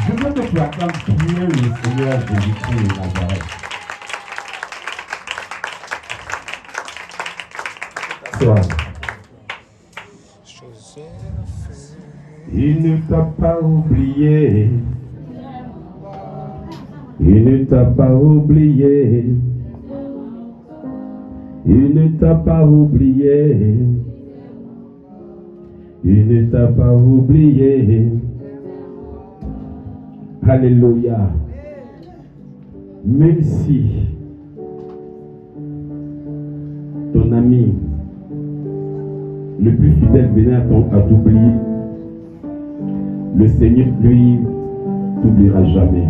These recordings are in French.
Je veux que tu acclames bien le Seigneur Jésus-Christ de Nazareth. Sois. Il ne t'a pas oublié. Il ne t'a pas oublié. Il ne t'a pas oublié. Il ne t'a pas oublié. Alléluia. Même si ton ami le plus fidèle venait à t'oublier, le Seigneur, lui, t'oubliera jamais.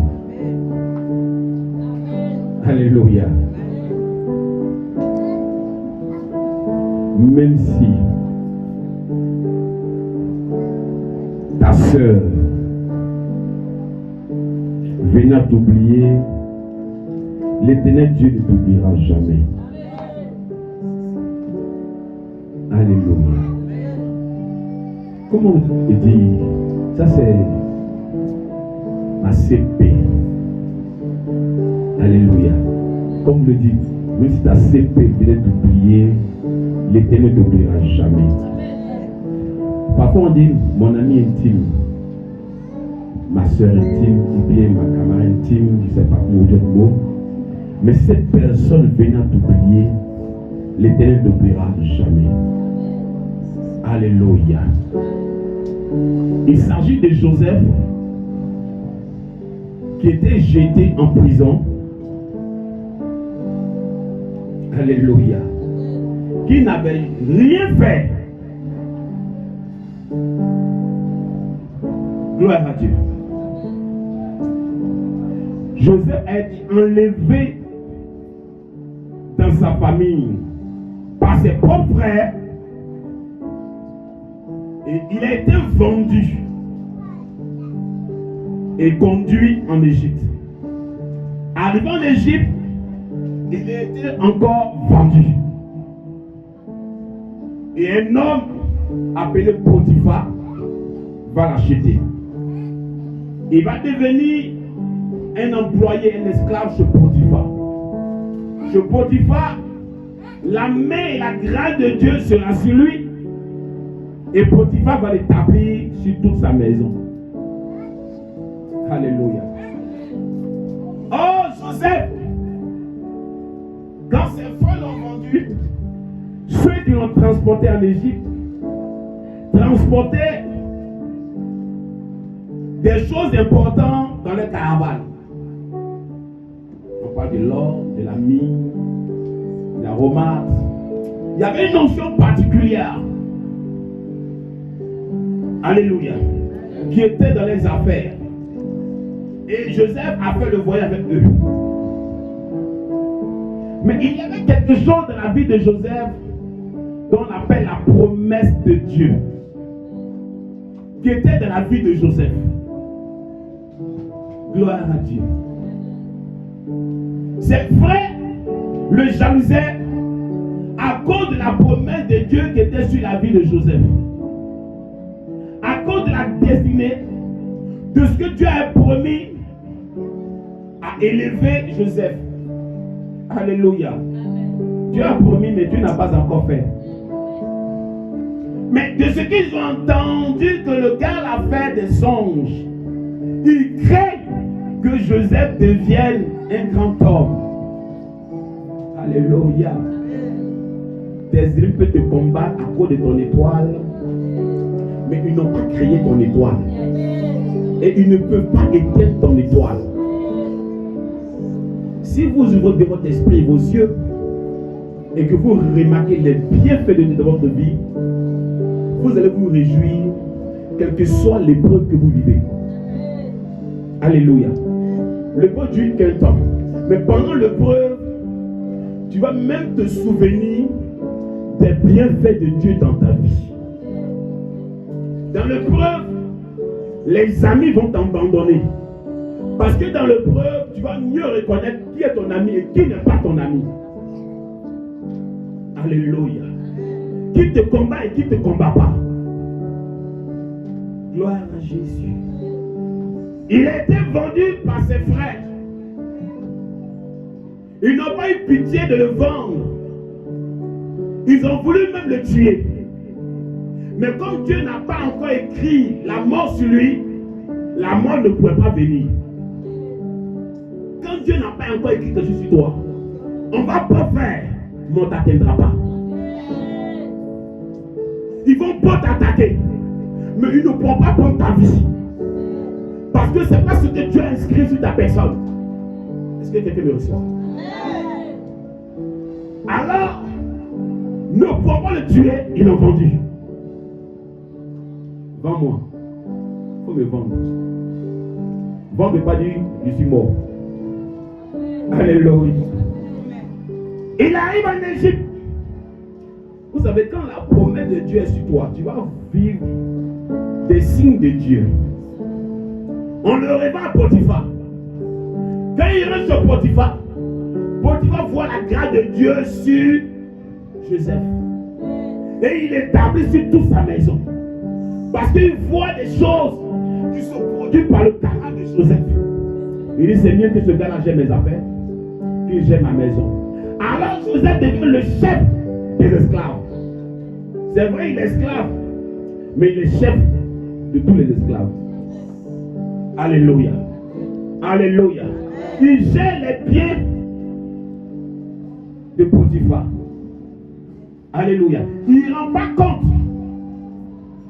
Alléluia. Même si ta sœur venait à t'oublier, l'Éternel Dieu ne t'oubliera jamais. Alléluia. Comment on dit? Ça c'est ma CP. Alléluia. Comme le dit, même si ta CP venait t'oublier, l'Éternel ne t'oubliera jamais. Parfois on dit mon ami intime, ma soeur intime, ou bien ma camarade intime, je ne sais pas comment dire le mot. Mais si cette personne venait à t'oublier, l'Éternel ne t'oubliera jamais. Alléluia. Il s'agit de Joseph qui était jeté en prison. Alléluia. Qui n'avait rien fait. Gloire à Dieu. Joseph a été enlevé dans sa famille par ses propres frères et il a été vendu et conduit en Égypte. Arrivé en Égypte, il a été encore vendu. Et un homme appelé Potiphar va l'acheter. Il va devenir un employé, un esclave chez Potiphar. Chez Potiphar, la main et la grâce de Dieu sera sur lui. Et Potiphar va l'établir sur toute sa maison. Alléluia. Oh, Joseph, quand ses frères l'ont vendu, ceux qui l'ont transporté en Égypte transportaient des choses importantes dans les caravanes. On parle de l'or, de la mine, de la romate. Il y avait une notion particulière. Alléluia. Qui était dans les affaires. Et Joseph a fait le voyage avec eux. Mais il y avait quelque chose dans la vie de Joseph dont on appelle la promesse de Dieu. Qui était dans la vie de Joseph. Gloire à Dieu. Ses frères le jalousaient à cause de la promesse de Dieu qui était sur la vie de Joseph. À cause de la destinée de ce que Dieu a promis à élever Joseph. Alléluia. Amen. Dieu a promis, mais Dieu n'a pas encore fait. Mais de ce qu'ils ont entendu que le gars a fait des songes, ils craignent que Joseph devienne un grand homme. Alléluia. Des ennemis peuvent te combattre à cause de ton étoile, mais ils n'ont pas créé ton étoile. Et ils ne peuvent pas éteindre ton étoile. Si vous ouvrez votre esprit et vos yeux et que vous remarquez les bienfaits de Dieu dans votre vie, vous allez vous réjouir, quelle que soit l'épreuve que vous vivez. Alléluia. L'épreuve dure qu'un temps. Mais pendant l'épreuve, tu vas même te souvenir des bienfaits de Dieu dans ta vie. Dans l'épreuve, les amis vont t'abandonner. Parce que dans l'épreuve, tu vas mieux reconnaître qui est ton ami et qui n'est pas ton ami. Alléluia. Qui te combat et qui ne te combat pas. Gloire à Jésus. Il a été vendu par ses frères. Ils n'ont pas eu pitié de le vendre. Ils ont voulu même le tuer. Mais comme Dieu n'a pas encore écrit la mort sur lui, la mort ne pouvait pas venir. Quand Dieu n'a pas encore écrit quelque chose sur toi, on va pas faire, mais on ne t'atteindra pas. Ils vont pas t'attaquer, mais ils ne pourront pas prendre ta vie. Parce que ce n'est pas ce que Dieu a inscrit sur ta personne. Est-ce que quelqu'un me reçoit? Alors, ne pourront pas le tuer, ils l'ont vendu. Vends-moi. Il faut me vendre. Vendre ne veut pas dire je suis mort. Alléluia. Il arrive en Égypte. Vous savez, quand la promesse de Dieu est sur toi, tu vas vivre des signes de Dieu. On le révèle à Potiphar. Quand il rentre sur Potiphar, Potiphar voit la grâce de Dieu sur Joseph. Et il établit sur toute sa maison. Parce qu'il voit des choses qui sont produites par le talent de Joseph. Il dit, c'est mieux que ce gars-là gère mes affaires, qu'il gère ma maison. Alors Joseph devient le chef des esclaves. C'est vrai, il est esclave, mais il est chef de tous les esclaves. Alléluia. Alléluia. Il gère les biens de Potiphar. Alléluia. Il ne rend pas compte.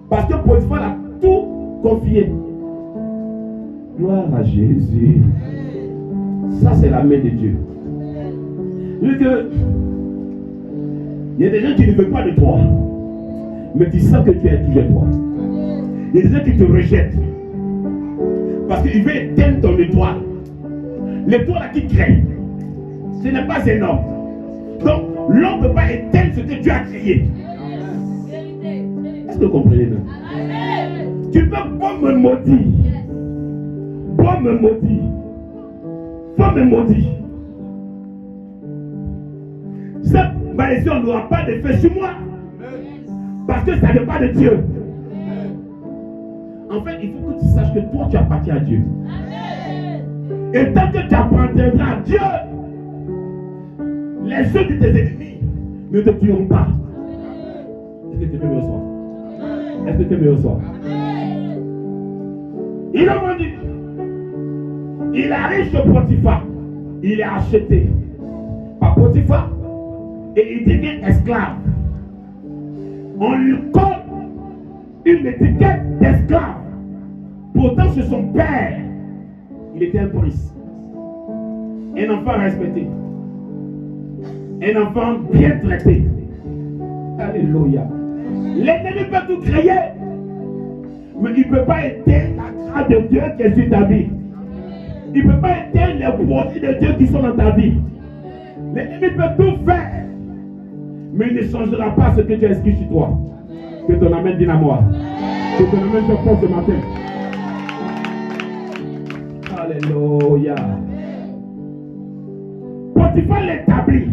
Parce que Potiphar a tout confié. Gloire à Jésus. Ça, c'est la main de Dieu. Il y a des gens qui ne veulent pas de toi, mais tu sens que tu es toujours toi. Il y a des gens qui te rejettent parce qu'ils veulent éteindre ton étoile. L'étoile qui crée, ce n'est pas énorme. Donc, l'homme ne peut pas éteindre ce que Dieu a créé. Est-ce que vous comprenez bien? Tu peux pas me maudire. Pas me maudire. Pas me maudire. Cette malédiction n'aura pas d'effet sur moi. Parce que ça ne vient pas de Dieu. En fait, il faut que tu saches que toi, tu appartiens à Dieu. Et tant que tu appartiendras à Dieu, les yeux de tes ennemis ne te tueront pas. Est-ce que tu me reçois? Est-ce que tu me reçois? Il a vendu. Il arrive chez Potiphar. Il est acheté par Potiphar. Et il devient esclave. On lui colle une étiquette d'esclave. Pourtant, c'est son père. Il était un prince. Un enfant respecté. Un enfant bien traité. Alléluia. L'ennemi peut tout créer, mais il ne peut pas éteindre la grâce de Dieu qui est sur ta vie. Il ne peut pas éteindre les produits de Dieu qui sont dans ta vie. L'ennemi peut tout faire, mais il ne changera pas ce que tu as inscrit sur toi. Que ton amen vienne à moi. Que ton amen te force ce matin. Alléluia. Potiphar l'établit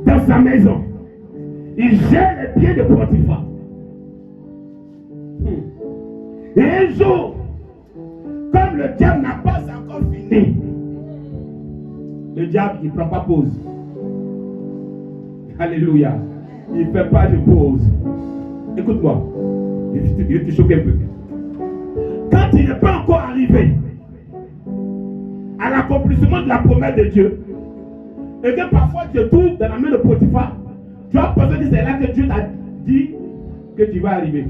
dans sa maison. Il gère les pieds de Potiphar. Et un jour, comme le diable n'a pas encore fini, le diable il ne prend pas pause. Alléluia. Il ne fait pas de pause. Écoute-moi. Il va te choquer un peu. Quand il n'est pas encore arrivé à l'accomplissement de la promesse de Dieu, et que parfois tu te trouves dans la main de Potiphar, tu as pensé que c'est là que Dieu t'a dit que tu vas arriver.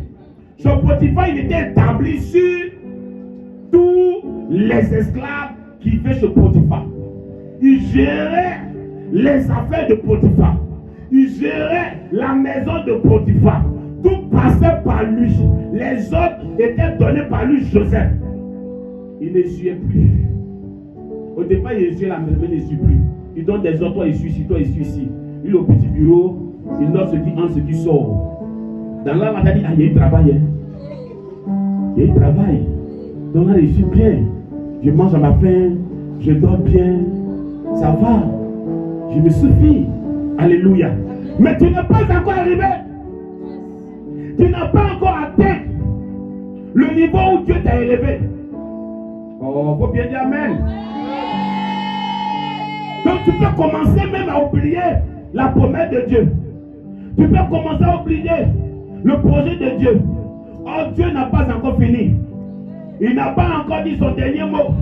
Sur Potiphar, il était établi sur tous les esclaves qui vivaient chez Potiphar. Il gérait les affaires de Potiphar. Il gérait la maison de Potiphar. Tout passait par lui. Les autres étaient donnés par lui, Joseph. Il ne suait plus. Au départ, il suait la maison, mais il ne suit plus. Il donne des ordres, toi il suit ici, toi il suit ici. Il est au petit bureau, il note ce qui entre, ce qui sort. Dans là, on a dit, ah, il y a eu travail. Hein. Il y a eu travail. Donc là, je suis bien. Je mange à ma faim, je dors bien. Ça va. Je me suffis. Alléluia. Mais tu n'es pas encore arrivé. Tu n'as pas encore atteint le niveau où Dieu t'a élevé. Oh, faut bien dire amen. Donc tu peux commencer même à oublier la promesse de Dieu. Tu peux commencer à oublier le projet de Dieu. Oh, Dieu n'a pas encore fini. Il n'a pas encore dit son dernier mot.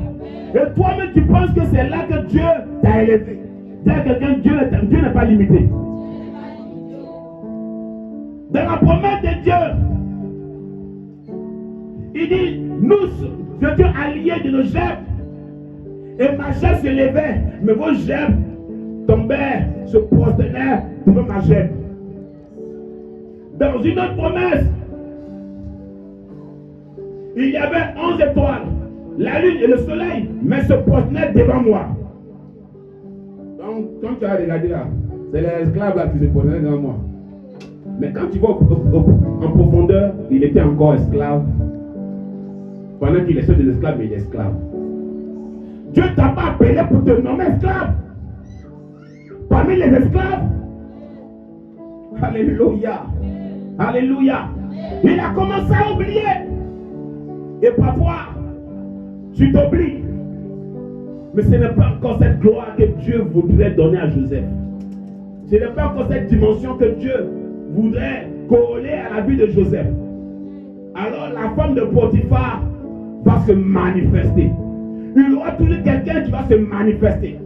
Et toi-même tu penses que c'est là que Dieu t'a élevé. Dis à quelqu'un, Dieu n'est pas limité. Dans la promesse de Dieu, il dit, nous étions alliés de nos gerbes. Et ma gerbe se levait, mais vos gerbes tombaient, se prosternaient devant ma gerbe. Dans une autre promesse, il y avait 11 étoiles. La lune et le soleil, mais se prosternaient devant moi. Donc, quand tu as regardé là, c'est les esclaves là qui se prosternaient devant moi. Mais quand tu vas en profondeur, il était encore esclave. Pendant qu'il est seul des esclaves, mais il est esclave. Dieu ne t'a pas appelé pour te nommer esclave. Parmi les esclaves. Alléluia. Alléluia. Il a commencé à oublier. Et parfois, tu t'oublies. Mais ce n'est pas encore cette gloire que Dieu voudrait donner à Joseph. Ce n'est pas encore cette dimension que Dieu voudrait coller à la vie de Joseph. Alors la femme de Potiphar va se manifester. Il y aura toujours quelqu'un qui va se manifester.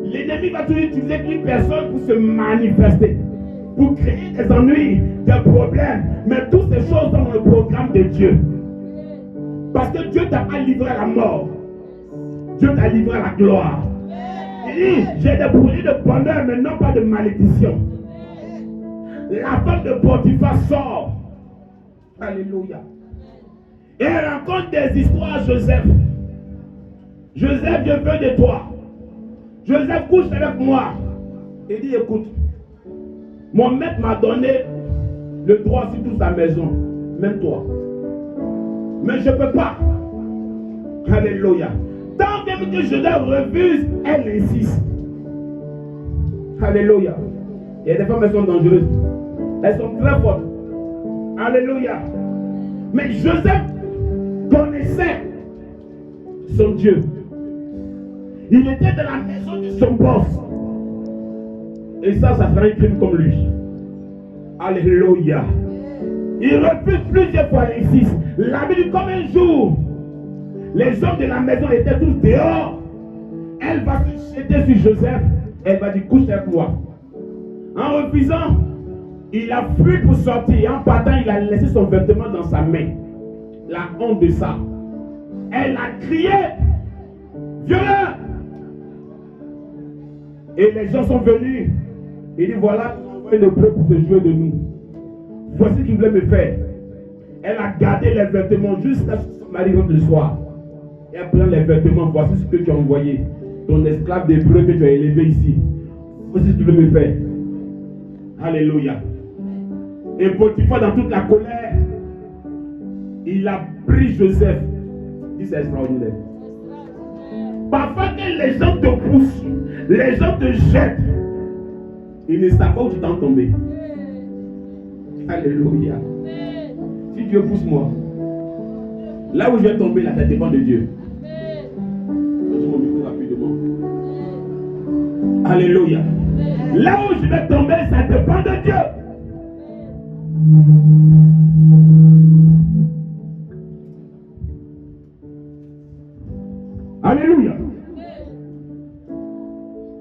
L'ennemi va toujours utiliser une personne pour se manifester, pour créer des ennuis, des problèmes. Mais toutes ces choses sont dans le programme de Dieu. Parce que Dieu t'a pas livré à la mort. Dieu t'a livré à la gloire. Il dit, j'ai des produits de bonheur, mais non pas de malédiction. La femme de Potiphar sort. Alléluia. Et elle raconte des histoires à Joseph. Joseph, je veux de toi. Joseph, couche avec moi. Il dit, écoute, mon maître m'a donné le droit sur toute sa maison, même toi. Mais je ne peux pas. Alléluia. Tant même que Joseph refuse, elle insiste. Alléluia. Il y a des femmes qui sont dangereuses. Elles sont très fortes. Alléluia. Mais Joseph connaissait son Dieu. Il était dans la maison de son boss. Et ça serait un crime comme lui. Alléluia. Il refuse plusieurs fois, il insiste. La Bible dit comme un jour, les hommes de la maison étaient tous dehors. Elle va se jeter sur Joseph. Elle va dire, couche avec moi. En refusant, il a fui pour sortir. En partant, il a laissé son vêtement dans sa main. La honte de ça. Elle a crié, violeur. Et les gens sont venus. Il dit, voilà, ils ont envoyé le bleu pour se jouer de nous. Voici ce qu'il voulait me faire. Elle a gardé les vêtements jusqu'à ce que son mari rentre le soir. Et elle prend les vêtements. Voici ce que tu as envoyé. Ton esclave d'hébreu que tu as élevé ici. Voici ce que tu veux me faire. Alléluia. Et Potiphar, dans toute la colère, il a pris Joseph. C'est extraordinaire. Parfois que les gens te poussent, les gens te jettent, ils ne savent pas où tu t'en tombé. Alléluia. Si Dieu pousse moi, là où je vais tomber, là, ça dépend de Dieu. Donne mon micro rapidement. Alléluia. Là où je vais tomber, ça dépend de Dieu. Alléluia.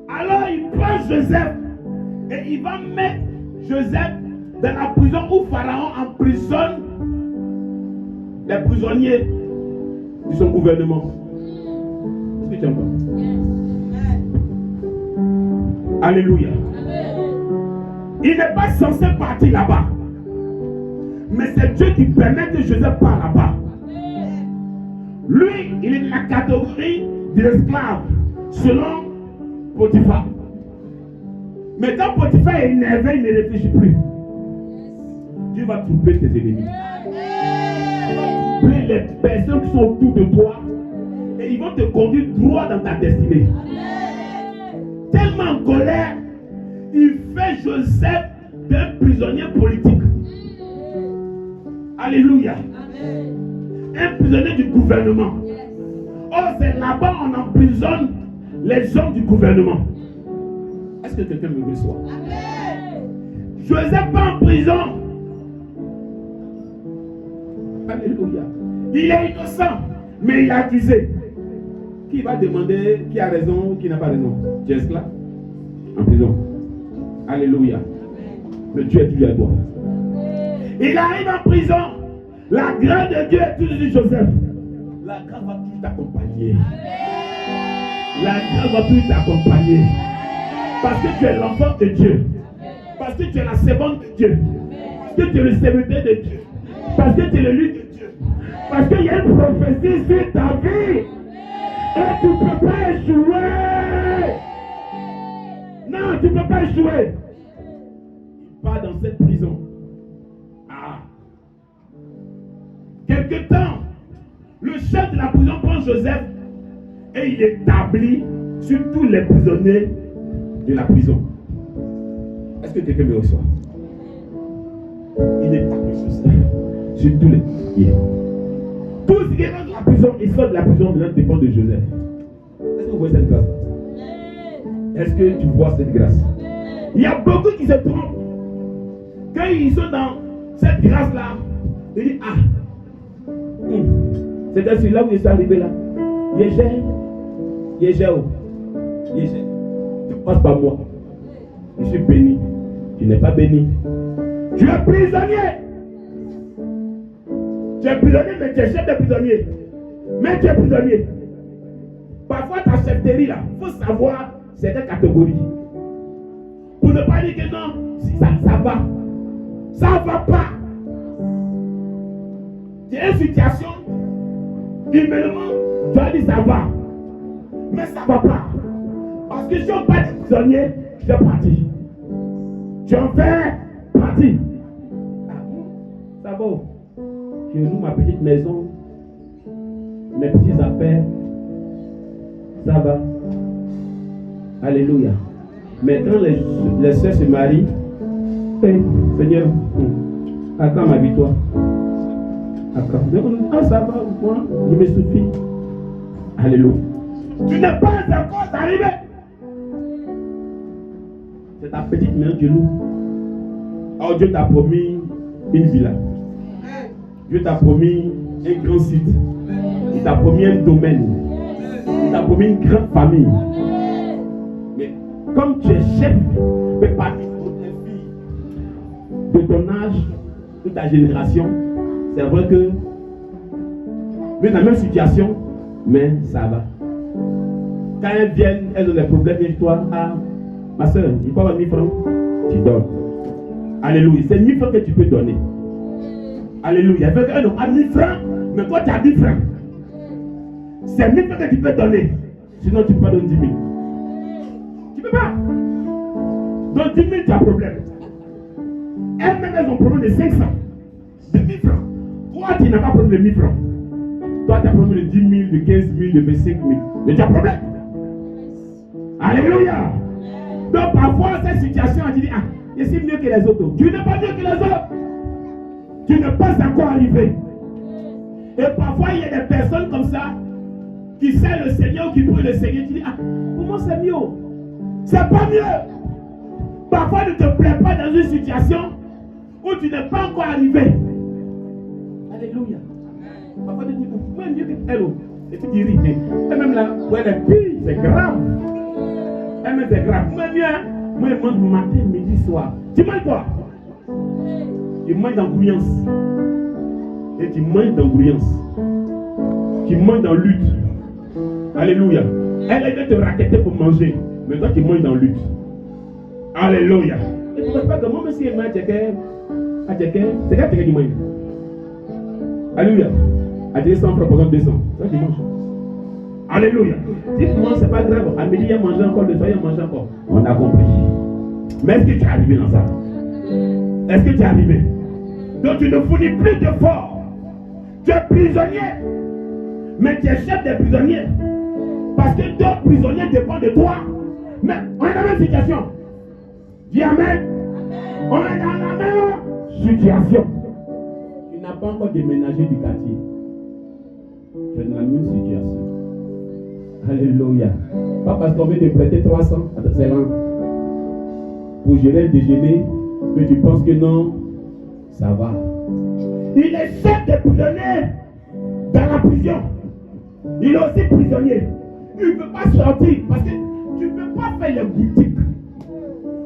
Alors il prend Joseph et il va mettre Joseph dans la prison où Pharaon emprisonne les prisonniers de son gouvernement. Est-ce que tu entends? Alléluia. Il n'est pas censé partir là-bas. Mais c'est Dieu qui permet que Joseph parte là-bas. Lui, il est de la catégorie de l'esclave, selon Potiphar. Mais quand Potiphar est énervé, il ne réfléchit plus. Dieu va troubler tes ennemis. Il va troubler les personnes qui sont autour de toi. Et ils vont te conduire droit dans ta destinée. Tellement en colère, il fait Joseph d'un prisonnier politique. Alléluia. un prisonnier du gouvernement. Oh, c'est là-bas on emprisonne les hommes du gouvernement. Est-ce que quelqu'un me reçoit? Joseph pas en prison. Alléluia. Il est innocent, mais il est accusé. Qui va demander qui a raison ou qui n'a pas raison? Tu es esclave en prison. Alléluia. Mais Dieu est toujours à toi. Il arrive en prison. La grâce de Dieu est toujours sur Joseph. La grâce va toujours t'accompagner. La grâce va toujours t'accompagner. Parce que tu es l'enfant de Dieu. Parce que tu es la servante de Dieu. Parce que tu es le serviteur de Dieu. Parce que tu es le lit de Dieu. Parce qu'il y a une prophétie sur ta vie. Et tu ne peux pas échouer. Non, tu ne peux pas échouer. Il part dans cette prison. Ah. Quelque temps, le chef de la prison prend Joseph et il établit sur tous les prisonniers de la prison. Est-ce que quelqu'un me reçoit? Il établit Joseph sur tous les prisonniers. Tout ce qui est dans la prison, il sort de la prison, maintenant dépend de Joseph. Est-ce que vous voyez cette grâce? Est-ce que tu vois cette grâce? Il y a beaucoup qui se trompent. Quand ils sont dans cette grâce-là, ils disent, ah, c'est celui-là où je suis arrivé là. Tu passes par moi. Je suis béni. Tu n'es pas béni. Tu es prisonnier. Tu es prisonnier, mais tu es chef de prisonnier. Mais tu es prisonnier. Parfois, ta chefferie là, il faut savoir certaines catégories. Pour ne pas dire que non, ça va. Ça ne va pas. Tu as une situation, humainement, tu as dit ça va. Mais ça ne va pas. Parce que si on parle de prisonnier, tu es parti. Tu en fais partie. Ça va. Je loue ma petite maison, mes petites affaires. Ça va. Alléluia. Maintenant, les soeurs se marient. Hey, Seigneur, acclame ma victoire. Ah, ça va, moi, je me suffis. Alléluia. Tu n'es pas encore arrivé. C'est ta petite main, tu loues. Oh, Dieu t'a promis une villa. Dieu t'a promis un grand site. Il t'a promis un domaine. Il t'a promis une grande famille. Mais comme tu es chef, mais parmi toutes les filles de ton âge, de ta génération, c'est vrai que nous dans la même situation, mais ça va. Quand elles viennent, elles ont des problèmes, et toi, ah, ma soeur, il faut avoir 1000 francs, tu donnes. Alléluia, c'est 1000 francs que tu peux donner. Alléluia, il y a 1000 francs, mais toi tu as 1000 francs. C'est 1000 francs que tu peux donner. Sinon tu ne peux pas donner 10 000. Tu ne peux pas. Donc 10 000, tu as un problème. Elles-mêmes, elles ont un problème de 500, de 1000 francs. Toi, tu n'as pas problème de 1000 francs. Toi, tu as problème de 10 000, de 15 000, de 25 000. Mais tu as un problème. Alléluia. Donc parfois, cette situation, tu dis, ah, je suis mieux que les autres. Tu n'es pas mieux que les autres. Tu n'es pas encore arrivé. Et parfois, il y a des personnes comme ça qui servent le Seigneur ou qui prient le Seigneur. Tu dis, ah, comment c'est mieux? C'est pas mieux. Parfois, ne te plaît pas dans une situation où tu n'es pas encore arrivé. Alléluia. Parfois, tu dis, moi, mieux que elle. Et tu dis, et même là, où elle est pire, c'est grave. Elle même c'est grave. Moi, mieux, moi, je mange matin, midi, soir. Tu manges quoi? Tu manges dans bouillance. Et tu manges dans bouillance. Tu manges dans lutte. Alléluia. Elle vient te raqueter pour manger. Mais toi, tu manges dans lutte. Alléluia. Et tu ne sais pas comment, mais si elle mange, c'est quand tu manges. Alléluia. À 200 francs, par exemple 200. Toi, tu manges. Alléluia. Si tu manges, c'est pas grave. À midi, il y a mangé encore, le soir, il y a mangé encore. On a compris. Mais est-ce que tu es arrivé dans ça? Est-ce que tu es arrivé? Donc tu ne fournis plus d'efforts. Tu es prisonnier. Mais tu es chef des prisonniers. Parce que d'autres prisonniers dépendent de toi. Mais on est dans la même situation. Dis amen. On est dans la même situation. Tu n'as pas encore déménagé du quartier. Tu es dans la même situation. Alléluia. Pas parce qu'on veut te prêter 300 à tes élans pour gérer le déjeuner que tu penses que non, ça va. Il est chef des prisonniers dans la prison. Il est aussi prisonnier. Il ne peut pas sortir parce que tu ne peux pas faire les boutiques.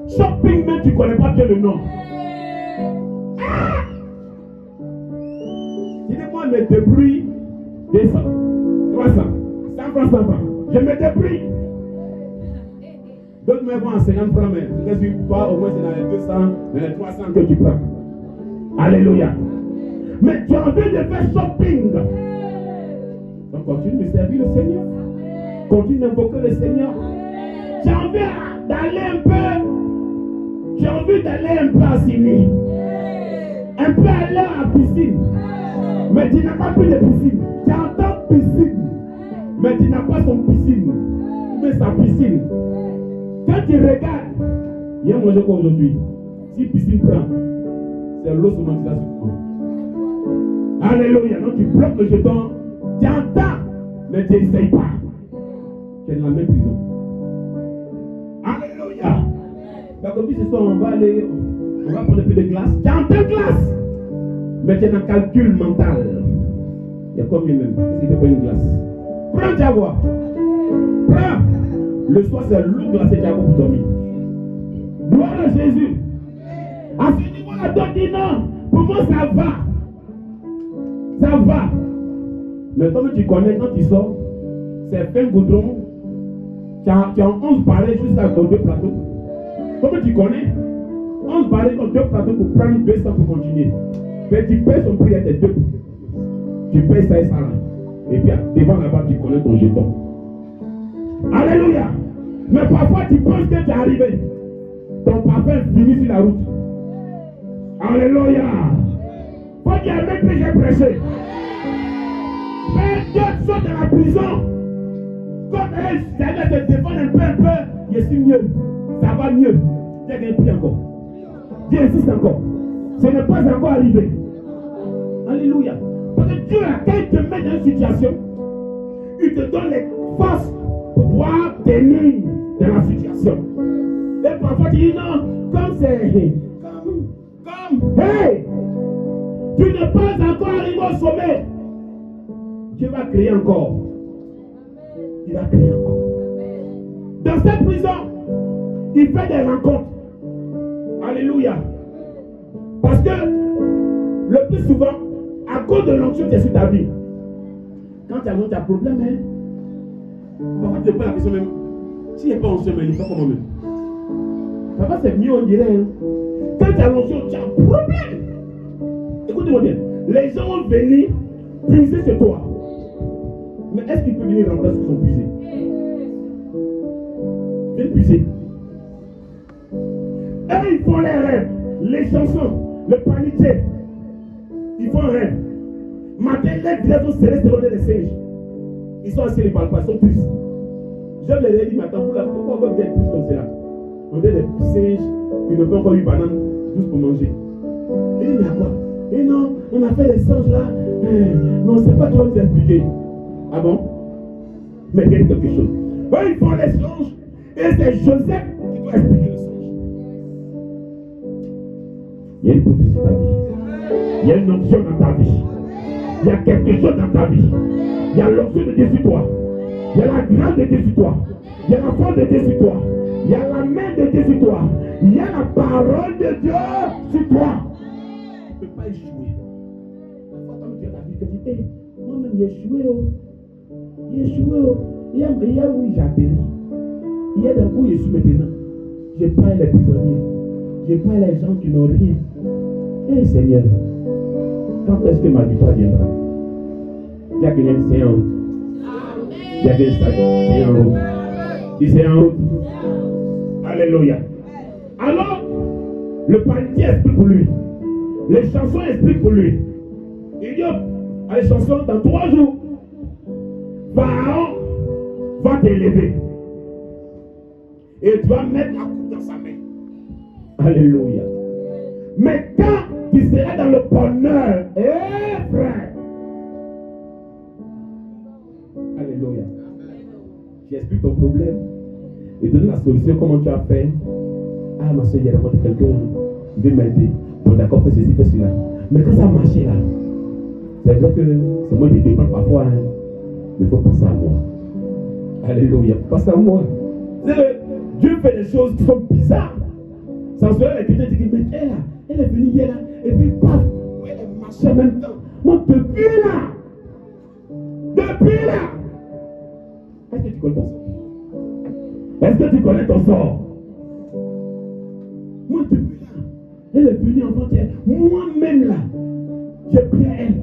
Shopping, même tu ne connais pas bien le nom. Ah! Dis-moi, je me débrouille 200, 300, 100 francs, 100 francs. Je me débrouille. D'autres me vont en 50 francs, mais toi, au moins, c'est dans les 200, dans les 300 que tu prends. Alléluia. Mais tu as envie de faire shopping. Donc, continue de servir le Seigneur. Continue d'invoquer le Seigneur. Tu as envie d'aller un peu. Tu as envie d'aller un peu à Simi. Un peu aller à la piscine. Mais tu n'as pas plus de piscine. Tu entends piscine. Mais tu n'as pas son piscine. Mais sa piscine. Quand tu regardes, il y a mangé quoi aujourd'hui? Si piscine prend, c'est l'eau seulement qui l'a souffert. Alléluia. Donc tu bloques le jeton. Tu entends, mais tu n'essayes pas. Tu es dans la même prison. Alléluia. Donc ce soir, on va aller, on va prendre un peu de glace. Tu entends glace, mais tu es dans le calcul mental. Il y a combien même? Est-ce qu'il te prend une glace? Prends ta voix. Prends. Le soir, c'est l'eau glacée qui a pour dormir. Gloire à Jésus. À ce niveau-là, toi dis non. Pour moi, ça va. Ça va. Mais comme tu connais, quand tu sors, c'est 20 goudrons. Tu as 11 pareils jusqu'à 2 plateaux. Comme tu connais, 11 pareils comme 2 plateaux pour prendre 200 pour continuer. Mais tu payes son prix à tes 2. Tu payes ça et ça là. Et puis devant là-bas, tu connais ton jeton. Alléluia. Mais parfois, tu penses que tu es arrivé. Ton parfum finit sur la route. Alléluia. Faut dire mec que j'ai prêché. Mais d'autres sont dans la prison. Comme elles, ça va te défendre un peu. Je suis mieux. Ça va mieux. Tu as gagné plus encore. Dieu insiste encore. Ce n'est pas encore arrivé. Alléluia. Parce que Dieu, quand il te met dans une situation, il te donne les forces pour pouvoir tenir dans la situation. Et parfois tu dis non, comme c'est. Comme. Hey! Tu n'es pas encore arrivé au sommet. Dieu va créer encore. Il va créer encore. Dans cette prison, il fait des rencontres. Alléluia. Parce que le plus souvent, à cause de l'onction qui est sur ta vie, quand tu as un problème, parfois tu te poses la question même. S'il n'y a pas onction, il ne faut pas comment même. Parfois c'est mieux, on dirait. Quand tu as l'onction, tu as un problème. Écoutez-moi bien. Les gens vont venir puiser sur toi. Mais est-ce qu'ils peuvent venir remplacer ce qu'ils ont puisé? Viens puiser. Eux, ils font les rêves, les chansons, le panier. Ils font un rêve. Matin, les villages sont serrés selon des singes. Ils sont assis, ils ne parlent pas, ils sont tristes. Je leur ai dit, mais attends, pourquoi vous êtes tristes comme cela? On est des singes qui n'ont pas encore eu banane juste pour manger. Et il dit, mais à quoi? Et non, on a fait les singes là. Mais on ne sait pas comment nous expliquer. Ah bon? Mais il y a quelque chose. Eux, ils font les songes. Et c'est Joseph qui doit expliquer le songe. Il y a une prophétie dans ta vie. Il y a une onction dans ta vie. Il y a quelque chose dans ta vie. Il y a l'onction de Dieu sur toi. Il y a la grâce de Dieu sur toi. Il y a la force de Dieu sur toi. Il y a la main de Dieu sur toi. Il y a la parole de Dieu sur toi. Tu ne peux pas échouer. Parfois, quand tu as la vie, tu te dis, hey, moi-même, j'ai échoué. J'ai échoué. Il y a où j'ai atterri. Il y a des où je suis maintenant. Je parle les prisonniers. Je parle les gens qui n'ont rien. Eh Seigneur, quand est-ce que ma victoire viendra? Il y a quelqu'un qui est en route. Il y a quelqu'un qui est en route. Il est en route. Alléluia. Alors, le panier explique pour lui. Les chansons expliquent pour lui. Il dit à les chansons, dans 3 jours, Pharaon va t'élever. Et tu vas mettre la coupe dans sa main. Alléluia. Mais quand tu seras dans le bonheur, frère, expliques ton problème. Il te donne la solution, comment tu as fait. Ah, ma soeur, il y a rencontré quelqu'un, il veut m'aider. Bon, d'accord, fais ceci, fais cela. Mais quand ça a marché là, c'est vrai que c'est moi qui dépends parfois, hein, mais il faut penser à moi. Alléluia, pense à moi. Dieu fait des choses qui sont bizarres. Sans cela, les chrétiens disent, mais elle est venue hier là, et puis paf, elle est marchée en même temps. Moi, depuis là, est-ce que tu connais ton sort? Est-ce que tu connais ton sort? Moi, depuis là, elle est venue en entière. Moi-même là, j'ai pris à elle,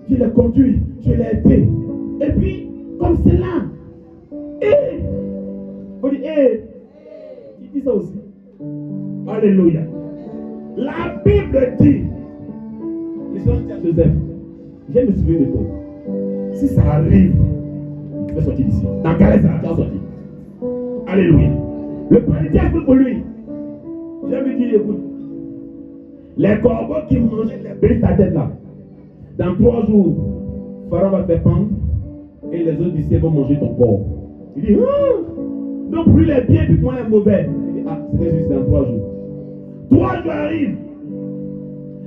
je l'ai conduit, je l'ai aidé. Et puis, comme c'est là, on dit, il dit ça aussi. Alléluia. La Bible dit, l'histoire de Joseph, je me souviens de toi. Si ça arrive, tu peux sortir d'ici. Dans quel ça tu vas sortir? Alléluia. Le paradis a fait pour lui. Je lui dis, écoute, les corbeaux qui mangeaient les bêtes ta tête là, dans 3 jours, Pharaon va te pendre et les autres disciples vont manger ton corps. Il dit, donc plus les biens, puis moins les mauvais. Il dit, c'est juste dans 3 jours. 3 jours arrivent.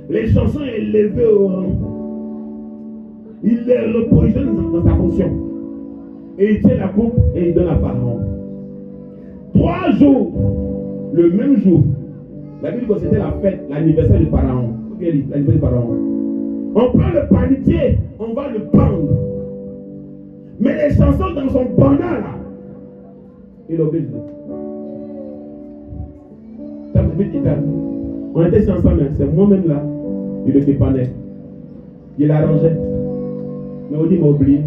Les chansons est levé au rang. Il les repositionne dans sa fonction. Et il tient la coupe et il donne à Pharaon. 3 jours, le même jour, la Bible dit que c'était la fête, l'anniversaire de Pharaon. L'anniversaire de Pharaon. On prend le panetier, on va le pendre. Mais les chansons dans son bonheur là, il oblige. On était ensemble, c'est moi-même là, il le dépannait. Il l'arrangeait. Mais on dit, il m'a oublié.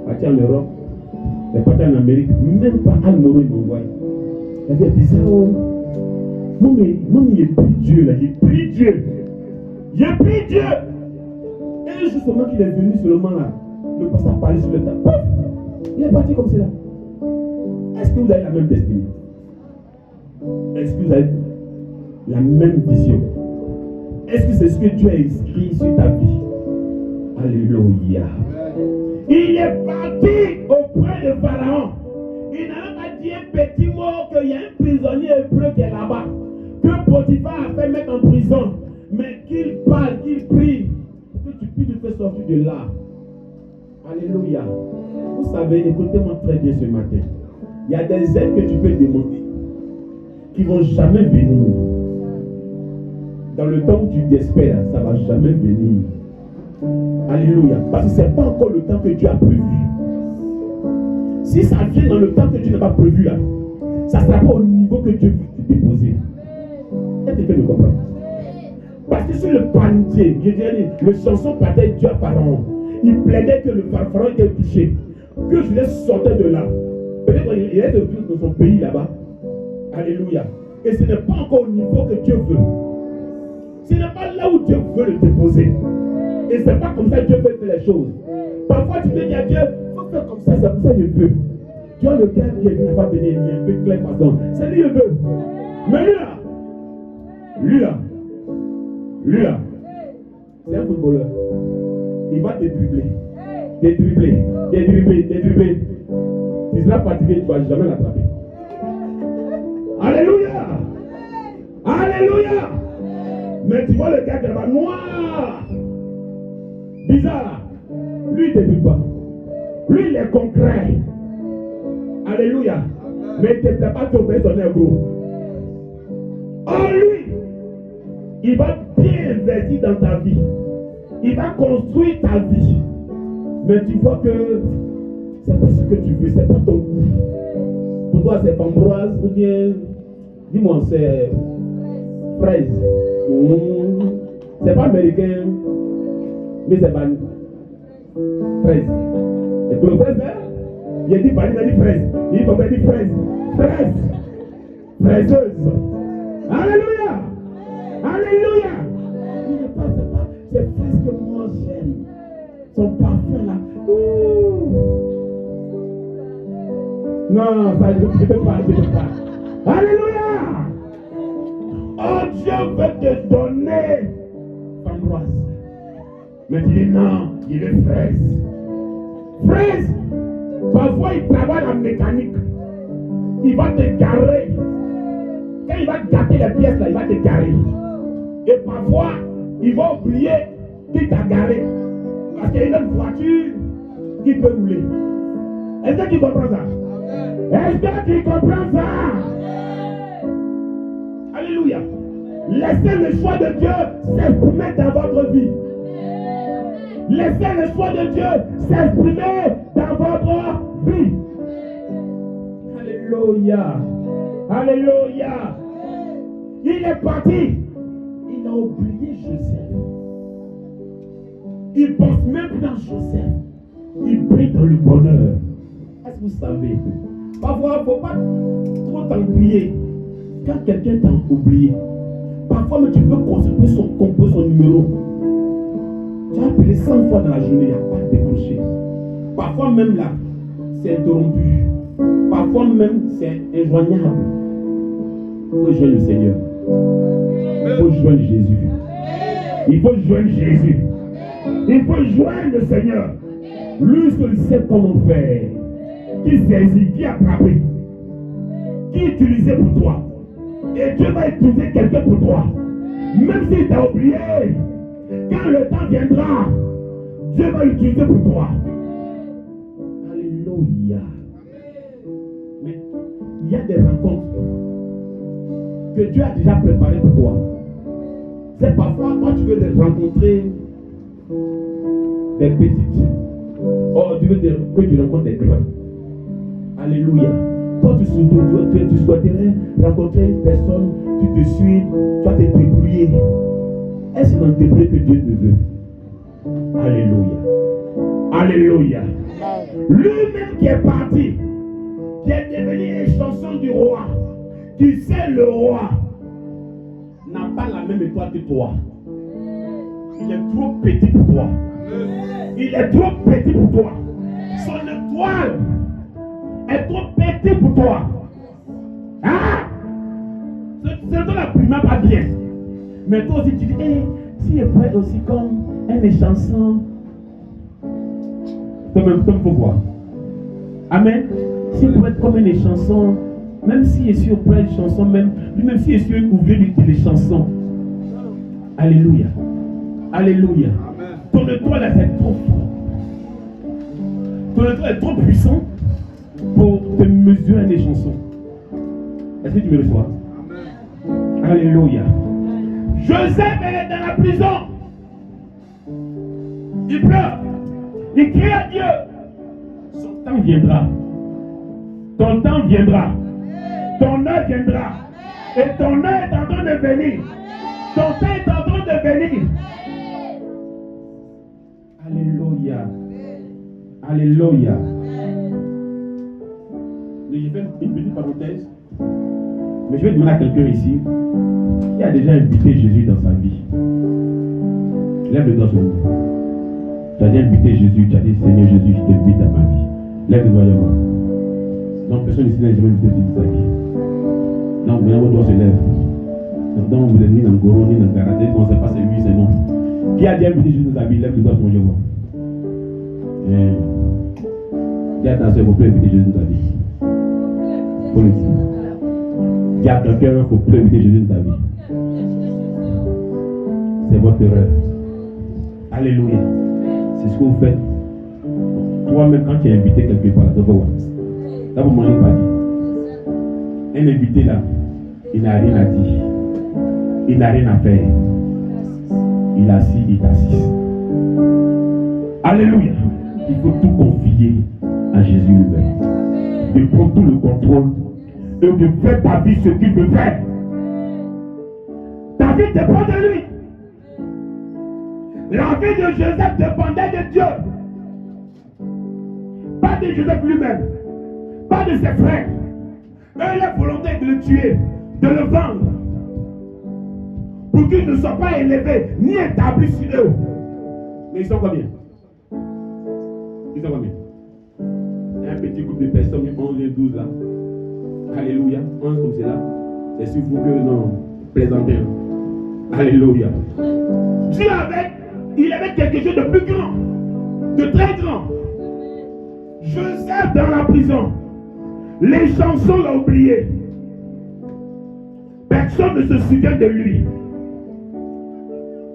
Parti en Europe, il est parti en Amérique, même pas à Moro, il m'envoie. Il avait bizarre. Moi, j'ai pris Dieu là, j'ai pris Dieu. J'ai pris Dieu. Et justement qu'il est venu seulement là, le pasteur a parlé sur le tas. Pouf, il est parti comme cela. Est-ce que vous avez la même destinée? Est-ce que vous avez la même vision? Est-ce que c'est ce que Dieu a écrit sur ta vie? Alléluia. Il est parti auprès de Pharaon. Il n'a pas dit un petit mot qu'il y a un prisonnier hébreu qui est là-bas, que Potiphar a fait mettre en prison, mais qu'il parle, qu'il prie, que tu puisses le faire sortir de là. Alléluia. Vous savez, écoutez-moi très bien ce matin. Il y a des aides que tu peux demander qui ne vont jamais venir. Dans le temps où tu t'espères, ça ne va jamais venir. Alléluia. Parce que ce n'est pas encore le temps que Dieu a prévu. Si ça vient dans le temps que Dieu n'a pas prévu là, ça ne sera pas au niveau que Dieu veut te déposer. Est-ce que tu peux me comprendre? Parce que sur le panetier, je dirais, le chanson parlait Dieu à Pharaon. Il plaidait que le Pharaon était touché, que je les sortais de là. Peut-être qu'il est de dans son pays là-bas. Alléluia. Et ce n'est pas encore au niveau que Dieu veut. Ce n'est pas là où Dieu veut le déposer. Et ce n'est pas comme ça que Dieu veut faire les choses. Parfois tu peux dire à Dieu, il faut faire comme ça, c'est comme ça que je veux. Tu vois le gars qui est venu pas venir, il est un peu clair façon. C'est lui que je veux. Mais lui là, c'est un footballeur. Il va te dribbler. Tu seras fatigué, tu ne vas jamais l'attraper. Alléluia. Alléluia. Mais tu vois le gars qui est là-bas, noir, bizarre. Lui, il ne te dit pas. Lui, il est concret. Alléluia. Mais il ne te plaît pas tomber son nez gros. Oh, lui, il va bien investir dans ta vie. Il va construire ta vie. Mais tu vois que c'est pas ce que tu veux, c'est pas ton goût. Pour toi, c'est framboise ou bien, dis-moi, c'est fraise. C'est pas américain, mais c'est pas fraise. Et pour le fraise, il a dit vanille, il a dit fraise. Il dit fraise. Fraiseuse. Alléluia. Alléluia. Il n'est pas, c'est fraise que moi j'aime. Son parfum là. Non, ça, je ne peux pas. Alléluia. Oh, Dieu veut te donner framboise. Mais tu dis non, il est fraise. Fraise. Parfois il travaille en mécanique. il va te garer. Quand il va gâter les pièces là, il va te garer. Et parfois, il va oublier qu'il t'a garé. Parce qu'il y a une voiture qui peut rouler. Est-ce que tu comprends ça? Est-ce que tu comprends ça? Alléluia. Laissez le choix de Dieu s'exprimer dans votre vie. Laissez le choix de Dieu s'exprimer dans votre vie. Alléluia. Alléluia. Il est parti. Il a oublié Joseph. Il pense même plus dans Joseph. Il brille dans le bonheur. Est-ce que vous savez? Parfois, il ne faut pas trop t'oublier. Quand quelqu'un t'a oublié, parfois mais tu peux composer son numéro. Tu as appelé 100 fois dans la journée, il n'y a pas de décroché. Parfois même là, c'est interrompu. Parfois même, c'est injoignable. Il faut joindre le Seigneur. Il faut joindre Jésus. Il faut joindre Jésus. Il faut joindre le Seigneur. Lui seul sait comment faire. Qui saisit, qui attrape, qui utilisait pour toi. Et Dieu va utiliser quelqu'un pour toi. Même s'il t'a oublié, quand le temps viendra, Dieu va l'utiliser pour toi. Alléluia. Mais il y a des rencontres que Dieu a déjà préparées pour toi. C'est parfois quand tu veux rencontrer des petites. Oh, tu veux que tu rencontres des grands. Alléluia. Toi, tu souhaiterais rencontrer une personne, tu te suis, tu vas te débrouiller. Est-ce dans le débrouiller que Dieu te veut? Alléluia. Alléluia. Lui-même qui est parti, qui est devenu une chanson du roi, qui sait le roi, n'a pas la même étoile que toi. Il est trop petit pour toi. Il est trop petit pour toi. Son étoile est trop petit pour toi. Ah! C'est toi la primaire pas bien. Mais toi aussi tu dis, si je peux être aussi comme un des chansons. Toi-même, il faut voir. Amen. Si je peux être comme un des chansons, même si je suis auprès des chansons, même si je suis ouvrier des chansons. Alléluia. Alléluia. Amen. Ton étoile est trop fort. Ton étoile est trop puissant pour te mesurer à des chansons. Est-ce que tu me reçois? Amen. Alléluia. Joseph est dans la prison. Il pleure. Il crie à Dieu. Son temps viendra. Ton temps viendra. Ton heure viendra. Et ton heure est en train de venir. Ton temps est en train de venir. Alléluia. Alléluia. Je fais une petite parenthèse. Mais je vais demander à quelqu'un ici qui a déjà invité Jésus dans sa vie. Lève le doigt sur vous. Tu as déjà invité Jésus. Tu as dit Seigneur Jésus, je t'invite dans ma vie. Lève le doigt sur moi. Donc personne ici n'a jamais invité Jésus dans sa vie. Donc bien vos doigts se lèvent. Donc vous êtes ni dans le Goro, ni dans le Karaté. On ne sait pas c'est lui, c'est non. Qui a déjà invité Jésus dans sa vie? Lève le doigt sur moi, je vois. Dis à ta soeur, il ne faut plus inviter Jésus dans ta vie. Il faut le dire. Dis à quelqu'un, il ne faut plus inviter Jésus dans ta vie. C'est votre erreur. Alléluia. C'est ce que vous faites. Toi-même, quand tu es invité quelque part, ça va voir. Ça vous manger pas dit. Un invité là, il n'a rien à dire. Il n'a rien à faire. Il est assis, il t'assiste. Alléluia. Il faut tout confier à Jésus lui-même. De prendre tout le contrôle et de faire ta vie ce qu'il veut faire. Ta vie dépend de lui. La vie de Joseph dépendait de Dieu. Pas de Joseph lui-même. Pas de ses frères. Eux, la volonté de le tuer, de le vendre. Pour qu'ils ne soient pas élevés ni établis sur eux. Mais ils sont combien? Ils sont combien? Il y a un petit groupe de personnes, 11 et 12 là. Alléluia. 11 comme c'est là. C'est sur vous que non, plaisantez. Alléluia. Dieu il avait quelque chose de plus grand, de très grand. Joseph dans la prison. Les chansons l'ont oublié. Personne ne se souvient de lui.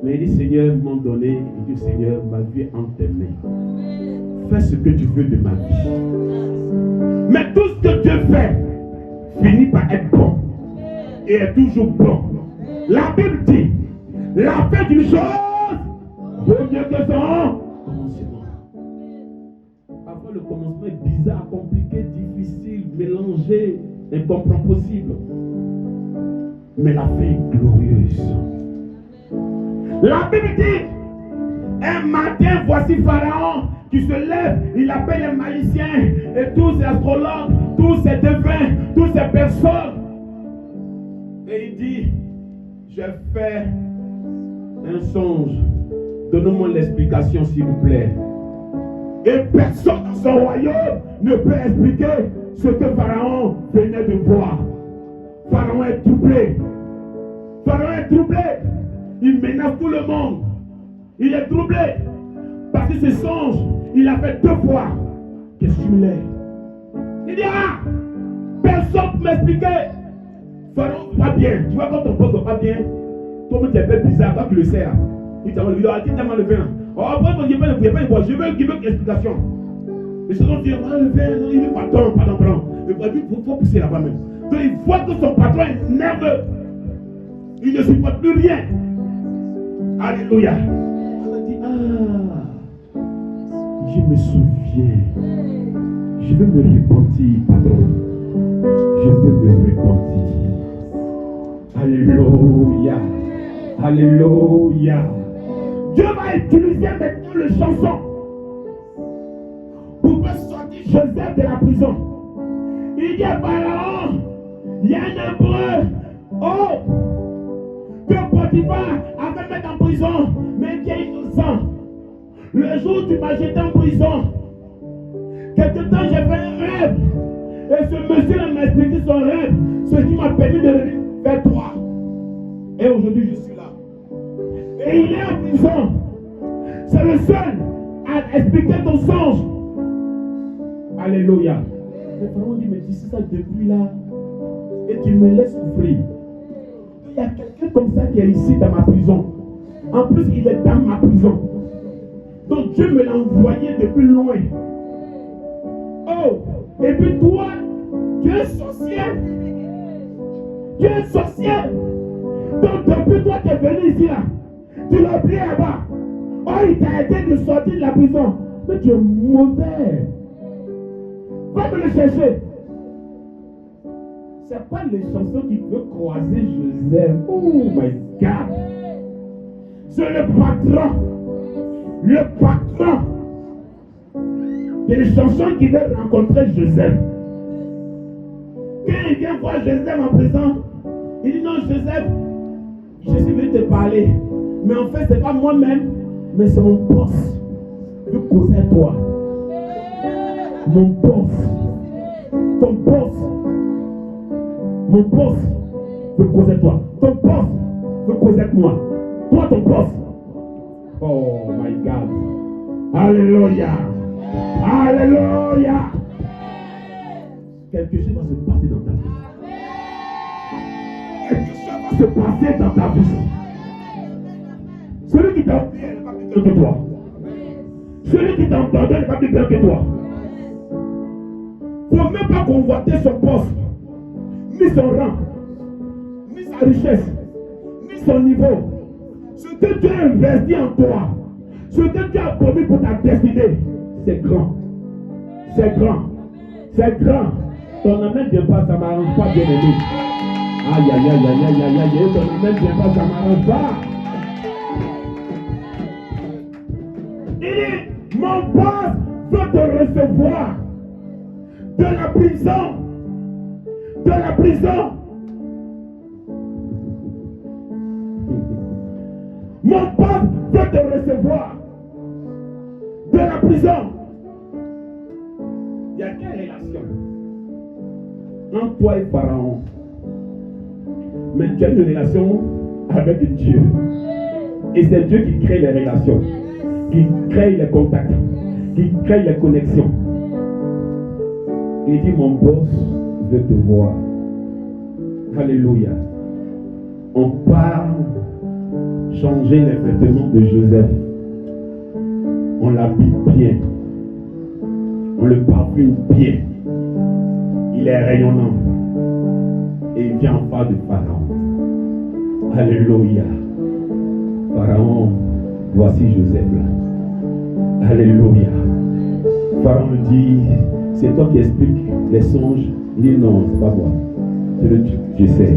Mais il dit, Seigneur, à un moment donné, il dit, Seigneur, ma vie est entre tes mains. Fais ce que tu veux de ma vie. Mais tout ce que Dieu fait finit par être bon. Et est toujours bon. La Bible dit, la fin d'une chose vaut mieux que son commencement. Parfois le commencement est bizarre, compliqué, difficile, mélangé, incompréhensible. Mais la fin est glorieuse. La Bible dit, un matin, voici Pharaon qui se lève, il appelle les magiciens et tous ces astrologues, tous ces devins, toutes ces personnes. Et il dit, j'ai fait un songe. Donnez-moi l'explication, s'il vous plaît. Et personne dans son royaume ne peut expliquer ce que Pharaon venait de voir. Pharaon est troublé. Pharaon est troublé. Il menace tout le monde. Il est troublé. Parce que ce songe, il a fait 2 fois. Qu'est-ce qu'il est? Il dit, ah, personne ne m'expliquait. Pharaon va bien. Tu vois, quand ton poste va pas bien, toi, tu es un peu bizarre, toi, tu le sais. Là. Il t'a dit, tellement le vin. Oh, après, il n'y a pas de boire. Je veux une explication. Les gens vont dire, ah, le vin, il est pardon. Il faut pousser là-bas même. Donc, il voit que son patron est nerveux. Il ne supporte plus rien. Alléluia. On a dit, ah, je me souviens. Je veux me repentir, patron. Je veux me repentir. Alléluia. Alléluia. Dieu va utiliser maintenant le chanson pour faire sortir Joseph de la prison. Il dit à Pharaon, il y a un hébreu, que Potiphar avait mis en prison, mais qui est innocent. Le jour où tu m'as jeté en prison, quelque temps j'ai fait un rêve. Et ce monsieur m'a expliqué son rêve, ce qui m'a permis de revenir vers toi. Et aujourd'hui je suis là. Et il est en prison. C'est le seul à expliquer ton songe. Alléluia. Le Pharaon dit, mais tu sais ça depuis là. Et tu me laisses souffrir. Il y a quelqu'un comme ça qui est ici dans ma prison. En plus, il est dans ma prison. Donc Dieu me l'a envoyé depuis loin. Oh, et puis toi, tu es sorcier. Tu es sorcier. Donc depuis toi, tu es venu ici là. Tu l'as oublié là-bas. Oh, il t'a aidé de sortir de la prison. Mais tu es mauvais. Va me le chercher. C'est pas les chansons qui veulent croiser Joseph. Oh my God. C'est le patron. Le patron des chansons qui veut rencontrer Joseph. Quand il vient voir Joseph en prison, il dit non, Joseph, je suis venu te parler. Mais en fait, c'est pas moi-même, mais c'est mon boss. Je veux causer à toi. Mon boss. Ton boss. Mon boss veut causer avec toi. Ton boss veut causer avec moi. Toi, ton boss. Oh my God. Alléluia. Alléluia. Quelque chose va se passer dans ta vie. Quelque chose va se passer dans ta vie. Celui qui t'a oublié n'est pas plus grand que toi. Celui qui t'a abandonné n'est pas plus grand que toi. Il ne faut même pas convoiter son poste, ni son rang, ni sa richesse, ni son niveau. Ce que Dieu a investi en toi, ce que Dieu a promis pour ta destinée, c'est grand. C'est grand. C'est grand. Ton amen ne vient pas, ça ne m'arrange pas, bien aimé. Aïe, aïe, aïe, aïe, aïe, aïe, aïe, ton amen ne vient pas, ça ne m'arrange pas. Il dit, mon boss veut te recevoir de la prison. De la prison. Mon boss veut te recevoir de la prison. Il y a quelle relation entre toi et Pharaon? Mais tu as une relation avec Dieu. Et c'est Dieu qui crée les relations, qui crée les contacts, qui crée les connexions. Il dit, mon boss veut te voir. Alléluia. On part changer les vêtements de Joseph. On l'habille bien. On le parfume bien. Il est rayonnant. Et il vient en face de Pharaon. Alléluia. Pharaon, voici Joseph là. Alléluia. Pharaon lui dit, c'est toi qui expliques les songes. Il dit non, c'est pas moi. C'est le Dieu que je sais.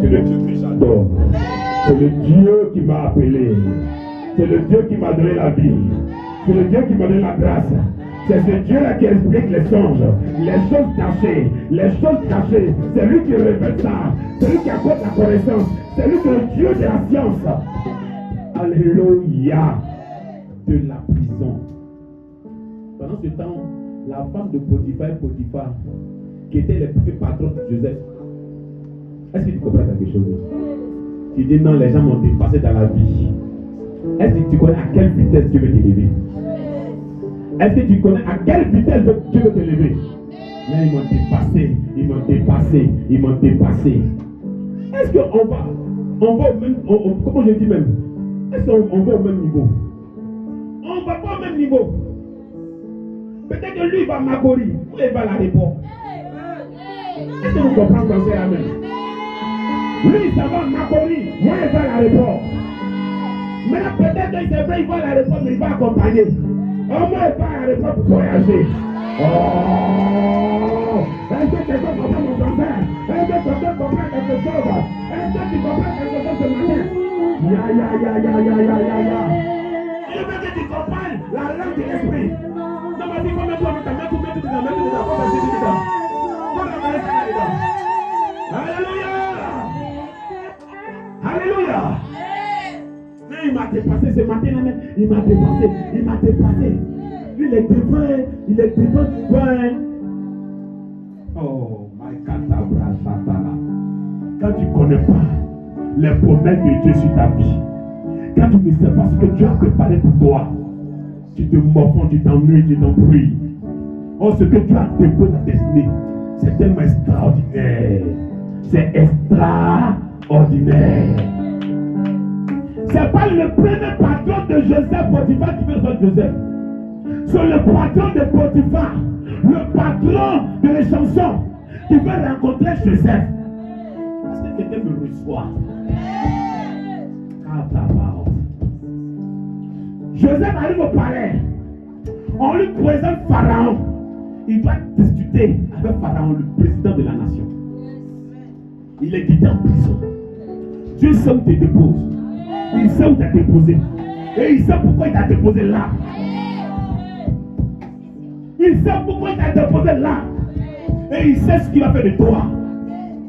C'est le Dieu que j'adore. C'est le Dieu qui m'a appelé. C'est le Dieu qui m'a donné la vie. C'est le Dieu qui m'a donné la grâce. C'est ce Dieu-là qui explique les songes, les choses cachées, les choses cachées. C'est lui qui révèle ça. C'est lui qui apporte la connaissance. C'est lui qui est le Dieu de la science. Alléluia. De la prison. Pendant ce temps, la femme de Potiphar, qui était le plus patron de Joseph. Est-ce que tu comprends quelque chose? Tu dis non, les gens m'ont dépassé dans la vie. Est-ce que tu connais à quelle vitesse Dieu veut t'élever? Est-ce que tu connais à quelle vitesse Dieu veut t'élever? Mais ils m'ont dépassé, ils m'ont dépassé, ils m'ont dépassé. Est-ce qu'on va au même, comment je dis même? Est-ce qu'on va au même niveau? On ne va pas au même niveau. Peut-être que lui il va à Makori, ou il va à l'aéroport. Est-ce que vous comprenez français là même? Lui ça va à Makori, moi il va à l'aéroport. Maintenant peut-être que c'est vrai il va à l'aéroport, mais il va accompagner. Au moins il va à l'aéroport pour voyager. Oh! Est-ce que quelqu'un comprend mon français? Est-ce que quelqu'un comprend quelque chose? Est-ce que tu comprends quelque chose ce matin? Ya. Il veut que tu comprennes la langue de l'esprit. Non, mais il faut mettre ta main pour mettre ta main pour mettre ta main. Alléluia. Alléluia. Mais il m'a dépassé ce matin, il m'a dépassé. Lui, il est devant. Oh, my catabra satana. Quand tu ne connais pas les promesses de Dieu sur ta vie, quand tu ne sais pas ce que Dieu a préparé pour toi, tu te morfonds, tu t'ennuies, tu t'embrouilles. Oh, ce que Dieu a déposé dans ta destinée, c'est tellement extraordinaire. C'est extraordinaire. C'est pas le premier patron de Joseph, Potiphar, qui veut faire Joseph. C'est le patron de Potiphar, le patron de les chansons, qui veut rencontrer Joseph. Est-ce que quelqu'un me reçoit? Joseph arrive au palais. On lui présente Pharaon. Il doit discuter avec Pharaon, le président de la nation. Il est guidé en prison. Dieu sait où tu te déposes. Il sait où tu as déposé. Et il sait pourquoi il t'a déposé là. Il sait pourquoi il t'a déposé là. Et il sait ce qu'il a fait de toi.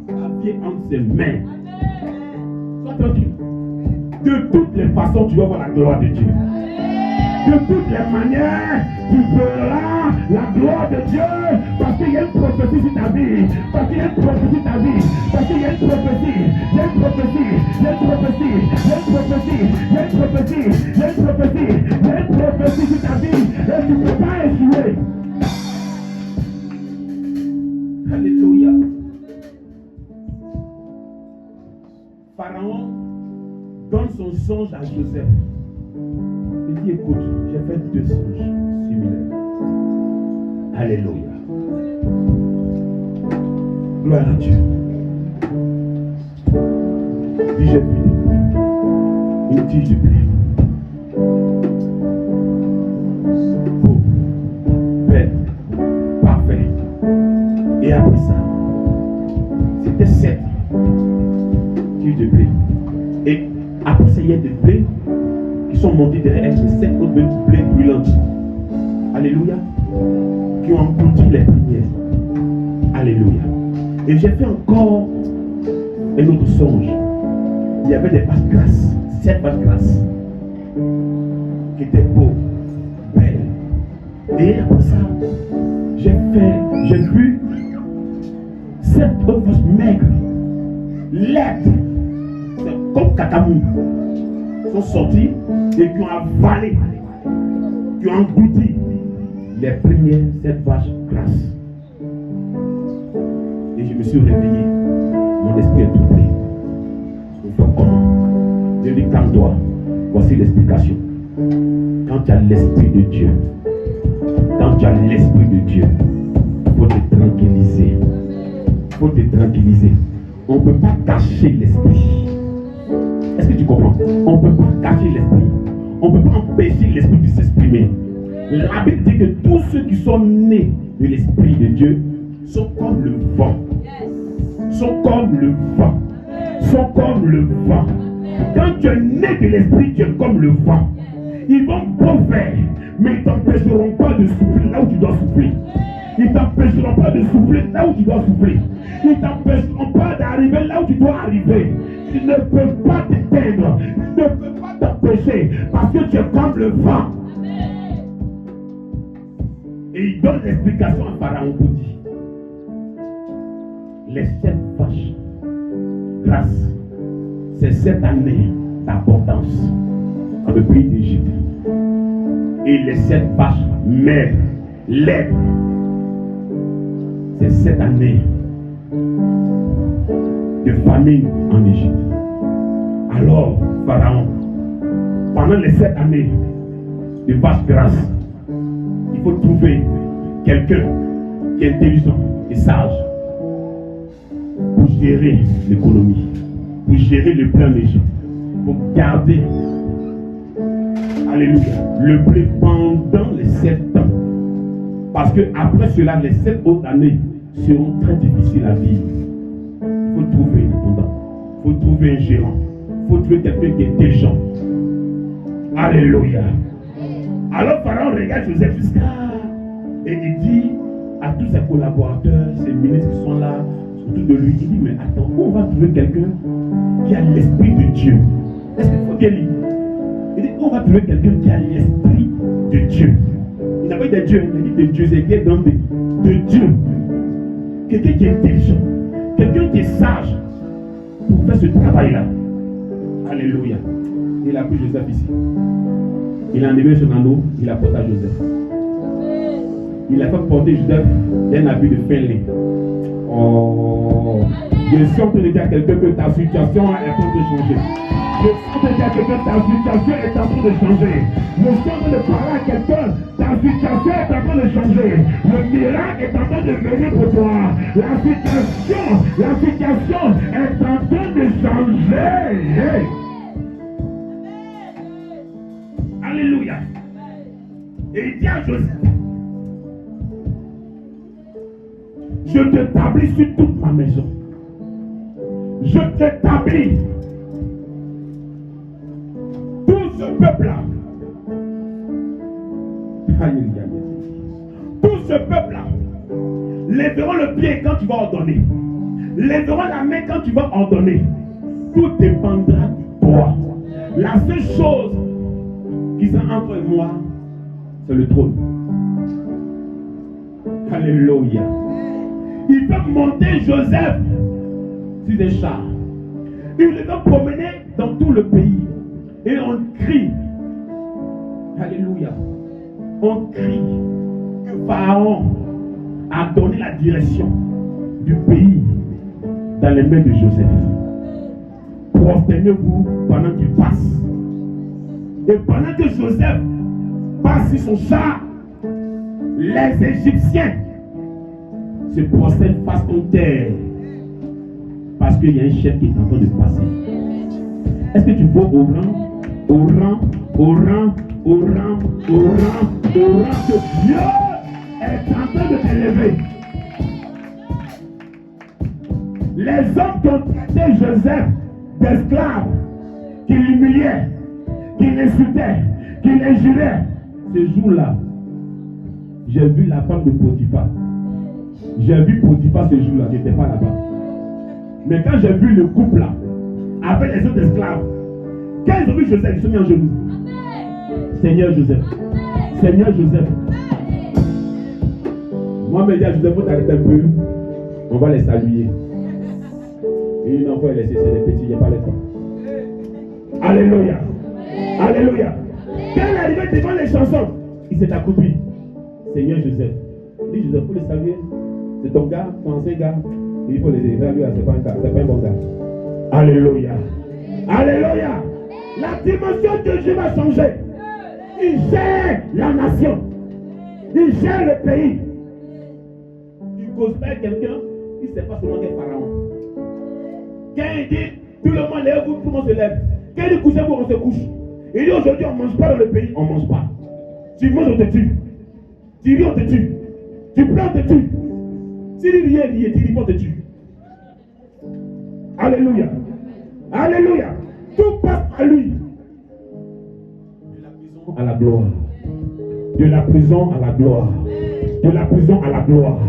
La vie est entre ses mains. Sois tranquille. De toutes les façons, tu vas voir la gloire de Dieu. De toutes les manières, tu verras la gloire de Dieu. Parce qu'il y a une prophétie sur ta vie. Parce qu'il y a une prophétie sur ta vie. Parce qu'il y a une prophétie. Il y a une prophétie. Il y a une prophétie. Il y a une prophétie. Il y a une prophétie. Il y a une prophétie. Il y a une prophétie sur ta vie. Et tu ne peux pas échouer. Alléluia. Pharaon donne son songe à Joseph. Il dit, écoute, j'ai fait 2 songes similaires. Alléluia. Gloire à Dieu. Puis j'ai vu une tige de blé. Beau, belle, parfait. Et après ça, c'était 7 tiges de blé. Et après ça, il y a des blés qui sont montés derrière elle, 7 autres blés brûlants. Alléluia. Qui ont englouti les premières. Alléluia. Et j'ai fait encore un autre songe. Il y avait des vaches grasses, 7 vaches grasses, qui étaient beaux, belles. Et après ça, j'ai vu 7 autres vaches maigres, laides, comme cacamou, sont sortis et qui ont avalé, qui ont englouti les premières 7 vaches grasses. Et je me suis réveillé. Mon esprit est troublé. Il faut comment? Je dis, calme-toi. Voici l'explication. Quand tu as l'esprit de Dieu, quand tu as l'esprit de Dieu, il faut te tranquilliser. Il faut te tranquilliser. On ne peut pas cacher l'esprit. Est-ce que tu comprends? On ne peut pas cacher l'esprit. On ne peut pas empêcher l'esprit de s'exprimer. La Bible dit que tous ceux qui sont nés de l'esprit de Dieu sont comme le vent. Sont comme le vent. Sont comme le vent. Quand tu es né de l'esprit, tu es comme le vent. Ils vont beau faire, mais ils ne t'empêcheront pas de souffler là où tu dois souffler. Ils ne t'empêcheront pas de souffler là où tu dois souffler. Ils ne t'empêcheront pas d'arriver là où tu dois arriver. Ils ne peuvent pas t'éteindre. Ils ne peuvent pas t'empêcher parce que tu es comme le vent. Et il donne l'explication à Pharaon pour dire les 7 vaches grâce, c'est cette année d'abondance dans le pays d'Égypte. Et les 7 vaches maigres, laides, c'est cette année de famine en Égypte. Alors, Pharaon, pendant les 7 années de vaches grasses, il faut trouver quelqu'un qui est intelligent et sage pour gérer l'économie, pour gérer le plan d'Égypte, pour garder, alléluia, le blé pendant les 7 ans. Parce que après cela, les 7 autres années seront très difficiles à vivre. Il faut trouver un intendant, il faut trouver un gérant, il faut trouver quelqu'un qui est intelligent. Alléluia. Alors Pharaon regarde Joseph jusqu'à et il dit à tous ses collaborateurs, ses ministres qui sont là, autour de lui, il dit, mais attends, on va trouver quelqu'un qui a l'esprit de Dieu. Est-ce qu'il faut bien lire? Il dit, on va trouver quelqu'un qui a l'esprit de Dieu. Il n'a pas dit de Dieu, il a dit de Dieu, c'est quelqu'un de Dieu. Quelqu'un qui est intelligent, quelqu'un qui est sage pour faire ce travail-là. Alléluia. Il a pris Joseph ici. Il a enlevé son anneau, il a porté à Joseph. Il a fait porter Joseph d'un habit de fin lait. Oh, je suis en train de dire à quelqu'un que ta situation est en train de changer. Je suis en train de dire à quelqu'un que ta situation est en train de changer. Je suis en train de parler à quelqu'un, ta situation est en train de changer. Le miracle est en train de venir pour toi. La situation est en train de changer. Hey. Alléluia. Et il dit à Joseph, je t'établis sur toute ma maison. Je t'établis. Tout ce peuple-là. Tout ce peuple-là. Lèveront le pied quand tu vas ordonner. Lèveront la main quand tu vas ordonner. Tout dépendra de toi. La seule chose qui sera entre moi, c'est le trône. Alléluia. Il peut monter Joseph sur des chars. Il le fait promener dans tout le pays. Et on crie. Alléluia. On crie que Pharaon a donné la direction du pays dans les mains de Joseph. Prosternez-vous pendant qu'il passe. Et pendant que Joseph passe sur son char, les Égyptiens se prosternent face en terre. Parce qu'il y a un chef qui est en train de passer. Est-ce que tu vois au rang, au rang, au rang, au rang, au rang, au rang que Dieu est en train de t'élever? Les hommes qui ont traité Joseph d'esclave, qui l'humiliaient, qui l'insultaient, qui l'injuraient, ce jour-là, j'ai vu la femme de Potiphar. J'ai vu Potiphar ce jour-là, je n'étais pas là-bas. Mais quand j'ai vu le couple là, avec les autres esclaves, quand ils ont vu Joseph, ils se sont mis en genoux. Seigneur Joseph, Seigneur Joseph. Moi, je me dis à Joseph, il faut t'arrêter un peu. On va les saluer. Et une fois laissé, c'est des petits, il n'y a pas le temps. Alléluia. Alléluia. Quand il est arrivé devant les chansons, il s'est accroupi. Seigneur Joseph. Il dit Joseph, il faut le saluer. C'est ton gars, ton ancien gars. Il faut les évaluer, c'est pas un bon gars. Alléluia. Alléluia. La dimension de Dieu va changer. Il gère la nation. Il gère le pays. Il cause pas quelqu'un, il ne sait pas seulement quel pharaon. Quand il dit, tout le monde lève, tout le monde se lève. Quand il dit couchez-vous, on se couche. Il dit aujourd'hui, on ne mange pas dans le pays, on ne mange pas. Tu manges, on te tue. Tu ris, on te tue. Tu pleures, on te tue. Si tu ris, tu ris, on te tue. Alléluia. Alléluia. Tout passe à lui. De la prison à la gloire. De la prison à la gloire. De la prison à la gloire.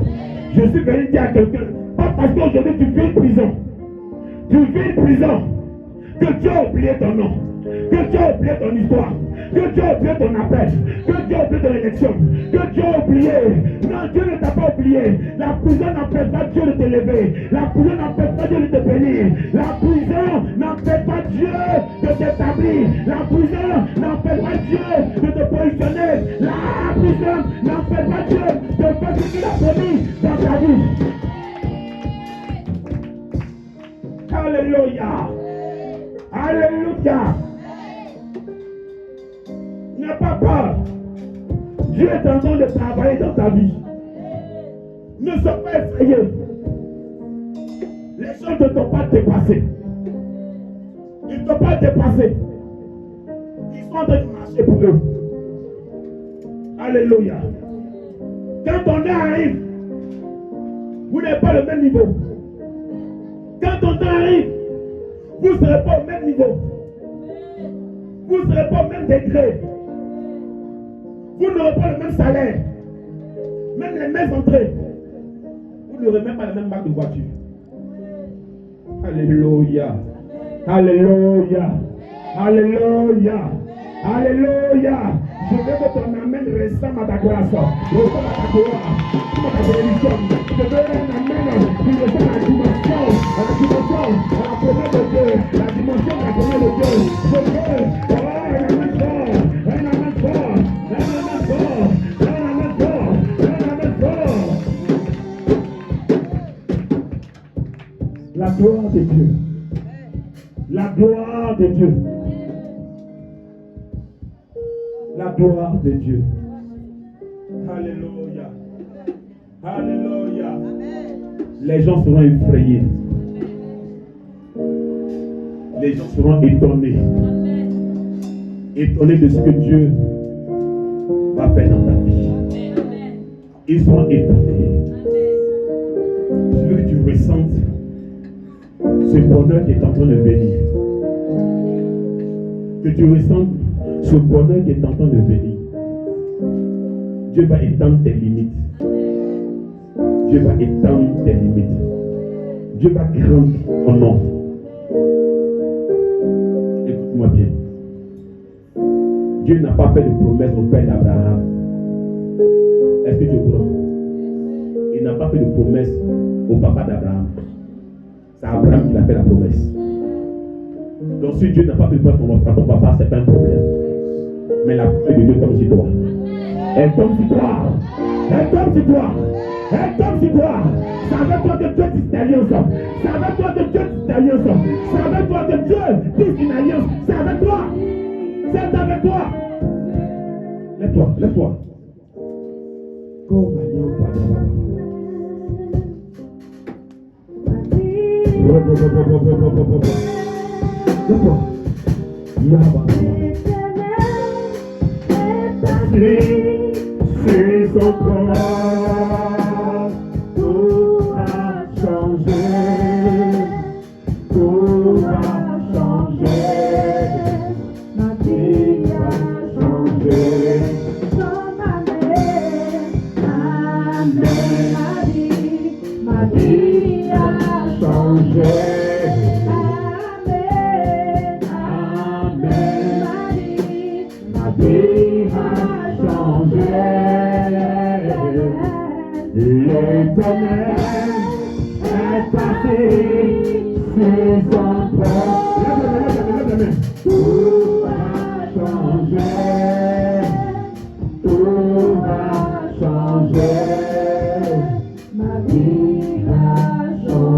Je suis venu dire à quelqu'un, pas parce qu'aujourd'hui tu vis une prison. Tu vis une prison. Que Dieu a oublié ton nom. Que Dieu a oublié ton histoire. Que Dieu a oublié ton appel. Que Dieu a oublié ton élection. Que Dieu a oublié. Non, Dieu ne t'a pas oublié. La prison n'empêche pas Dieu de te lever. La prison n'empêche pas Dieu de te bénir. La prison n'empêche pas Dieu de t'établir. La prison n'empêche pas Dieu de te positionner. La prison n'empêche pas Dieu de faire ce qu'il a promis dans ta vie. Alléluia. Alléluia. N'aie pas peur. Dieu est en train de travailler dans ta vie. Ne sois pas effrayé. Les gens ne t'ont pas dépassé. Ils ne t'ont pas dépassé. Ils sont en train de marcher pour eux. Alléluia. Quand ton temps arrive, vous n'êtes pas le même niveau. Quand ton temps arrive, vous ne serez pas au même niveau. Vous ne serez pas au même degré. Vous n'aurez pas le même salaire. Même les mêmes entrées. Vous n'aurez même pas la même marque de voiture. Alléluia. Alléluia. Alléluia. Alléluia. Je veux que ton amène ressemble à ta grâce. Ressemble à ta gloire. Ressemble à ta bénédiction. Je veux un amène qui ressemble à la dimension. À la dimension. À la première de Dieu. La dimension de la première de Dieu. Je veux un amène fort. Un amène fort. Un amène fort. Un amène fort. Un amène fort. La gloire de Dieu. La gloire de Dieu. La gloire de Dieu. Alléluia. Alléluia. Les gens seront effrayés. Les gens seront étonnés. Étonnés de ce que Dieu va faire dans ta vie. Ils seront étonnés. Je veux que tu ressentes ce bonheur qui est en train de venir. Que tu ressentes ce bonheur qui est en train de venir. Dieu va étendre tes limites. Dieu va étendre tes limites. Dieu va grandir ton nom. Écoute-moi bien. Dieu n'a pas fait de promesse au père d'Abraham. Est-ce que tu comprends? Il n'a pas fait de promesse au papa d'Abraham. C'est Abraham qui a fait la promesse. Donc si Dieu n'a pas fait de promesse à ton papa, c'est pas un problème. Mais la promesse de Dieu tombe sur toi. Elle tombe sur toi. Elle tombe sur toi. Elle tombe sur toi. C'est avec toi que Dieu tisse une alliance. C'est avec toi que Dieu tisse une alliance. C'est avec toi que Dieu tisse une alliance. C'est avec toi. C'est avec toi. Lève-toi, lève-toi. C'est son corps, tout a changé, tout a changé, ma vie a changé, son ma vie a changé. L'éternel est passé sur son trône. Tout va changer. Tout va changer. Ma vie va changer.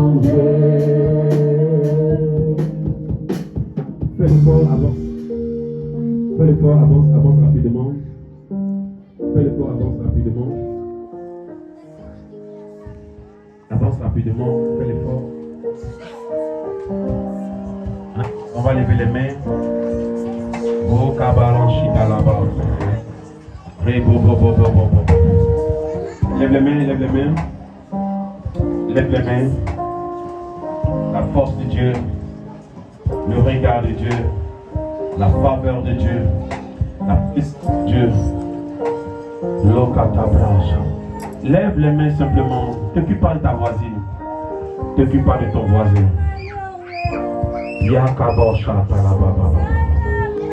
l'effort, avance rapidement. Avance rapidement, fais l'effort. On va lever les mains. Oh, kabalanchi kalaba. Lève les mains, lève les mains. Lève les mains. La force de Dieu, le regard de Dieu, la faveur de Dieu, la puissance de Dieu. Lève les mains simplement. Ne t'occupe pas de ta voisine. Ne t'occupe pas de ton voisin. Yakabosha talababa.